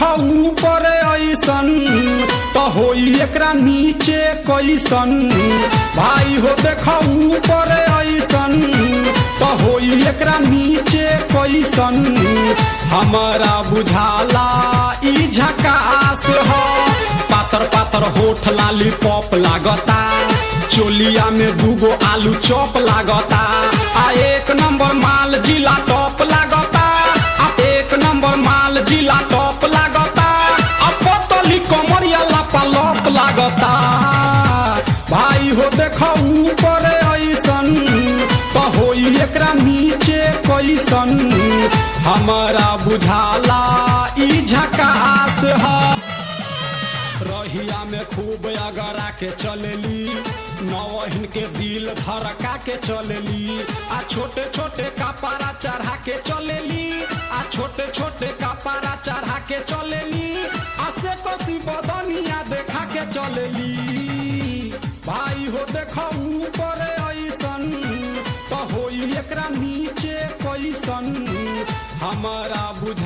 देखा ऊपर ऐसन तो होई एकरा नीचे कैसन। भाई हो देखा ऊपर ऐसन तो होई एकरा नीचे कैसन। हमारा बुझाला ई झकास हो। पातर पातर होठ लॉलीपॉप लागता, चोलिया में दूगो आलू चॉप लागता। आ एक नंबर माल जिला टॉप लागता, आ एक नंबर माल जिला टॉप लागता। आ पतली कमरिया लापालॉप लागता। भाई हो देखा ऊपर ऐसन तो होई एकरा नीचे कैसन। हमारा बुझाला ई झकास है। रहिया में खूब अगरा के चलेली, नौहिन के दिल धड़का के चलेली। आ छोटे छोटे कपड़ा चढ़ा के चलेली, आ छोटे छोटे कपड़ा चढ़ा के चलेली। आ से कसी बदनिया देखा के चलेली। भाई हो देखा ऊपर ऐसन तो होई एकरा नीचे कैसन। हमारा बुझ